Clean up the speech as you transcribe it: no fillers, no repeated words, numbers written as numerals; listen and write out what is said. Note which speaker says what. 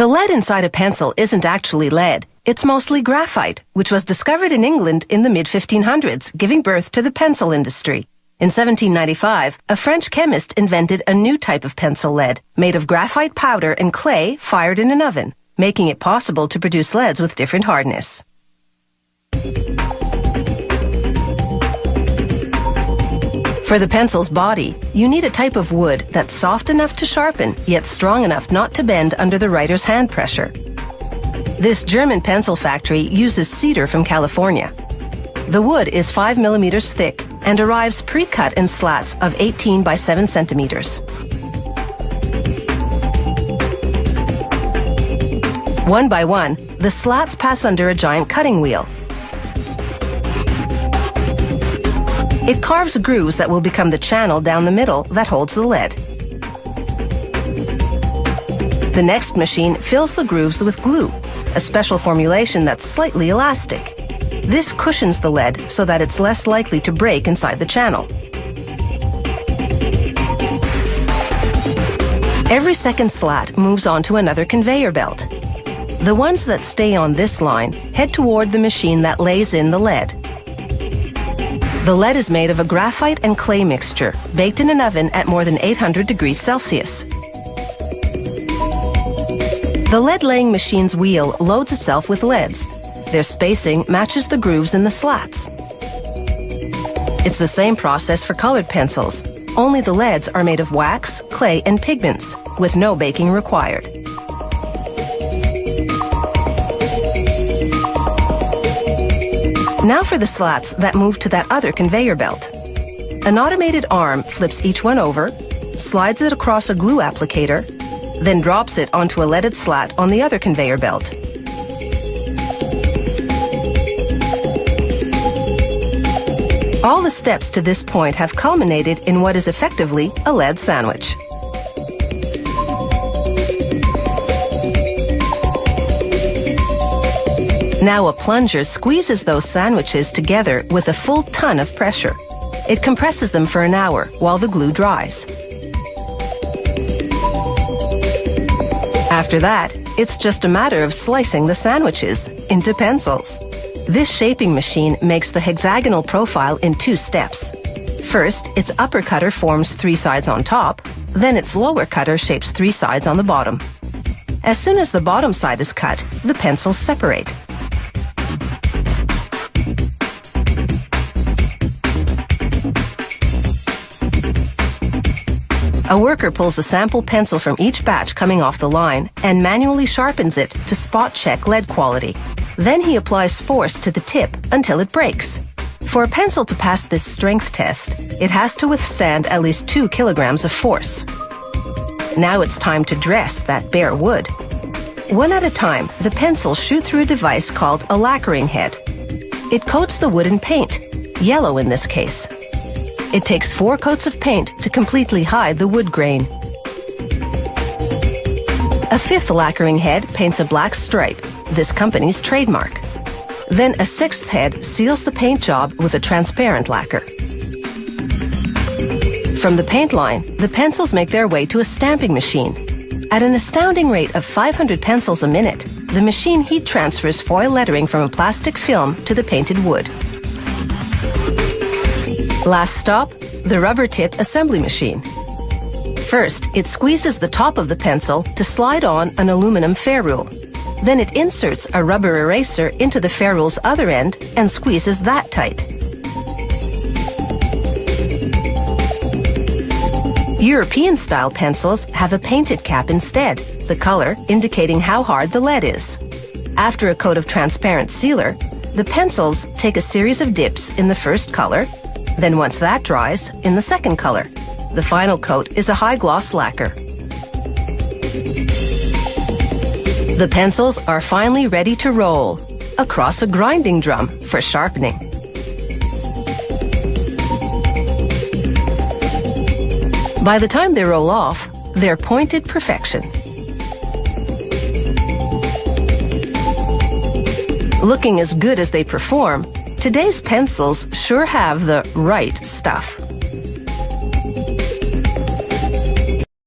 Speaker 1: The lead inside a pencil isn't actually lead. It's mostly graphite, which was discovered in England in the mid-1500s, giving birth to the pencil industry. In 1795, a French chemist invented a new type of pencil lead, made of graphite powder and clay fired in an oven, making it possible to produce leads with different hardness. For the pencil's body, you need a type of wood that's soft enough to sharpen, yet strong enough not to bend under the writer's hand pressure. This German pencil factory uses cedar from California. The wood is 5 millimeters thick and arrives pre-cut in slats of 18 by 7 centimeters. One by one, the slats pass under a giant cutting wheel. It carves grooves that will become the channel down the middle that holds the lead. The next machine fills the grooves with glue, a special formulation that's slightly elastic. This cushions the lead so that it's less likely to break inside the channel. Every second slat moves on to another conveyor belt. The ones that stay on this line head toward the machine that lays in the lead. The lead is made of a graphite and clay mixture, baked in an oven at more than 800 degrees Celsius. The lead-laying machine's wheel loads itself with leads. Their spacing matches the grooves in the slats. It's the same process for colored pencils, only the leads are made of wax, clay, and pigments, with no baking required. Now for the slats that move to that other conveyor belt. An automated arm flips each one over, slides it across a glue applicator, then drops it onto a leaded slat on the other conveyor belt. All the steps to this point have culminated in what is effectively a lead sandwich. Now a plunger squeezes those sandwiches together with a full ton of pressure. It compresses them for an hour while the glue dries. After that, it's just a matter of slicing the sandwiches into pencils. This shaping machine makes the hexagonal profile in 2 steps. First, its upper cutter forms 3 sides on top, then its lower cutter shapes 3 sides on the bottom. As soon as the bottom side is cut, the pencils separate. A worker pulls a sample pencil from each batch coming off the line and manually sharpens it to spot check lead quality. Then he applies force to the tip until it breaks. For a pencil to pass this strength test, it has to withstand at least 2 kilograms of force. Now it's time to dress that bare wood. One at a time, the pencils shoot through a device called a lacquering head. It coats the wood in paint, yellow in this case. It takes 4 coats of paint to completely hide the wood grain. A 5th lacquering head paints a black stripe, this company's trademark. Then a 6th head seals the paint job with a transparent lacquer. From the paint line, the pencils make their way to a stamping machine. At an astounding rate of 500 pencils a minute, the machine heat transfers foil lettering from a plastic film to the painted wood. Last stop, the rubber tip assembly machine. First, it squeezes the top of the pencil to slide on an aluminum ferrule. Then it inserts a rubber eraser into the ferrule's other end and squeezes that tight. European-style pencils have a painted cap instead, the color indicating how hard the lead is. After a coat of transparent sealer, the pencils take a series of dips in the first color, then once that dries, in the second color. The final coat is a high-gloss lacquer. The pencils are finally ready to roll across a grinding drum for sharpening. By the time they roll off, they're pointed perfection. Looking as good as they perform, today's pencils sure have the right stuff.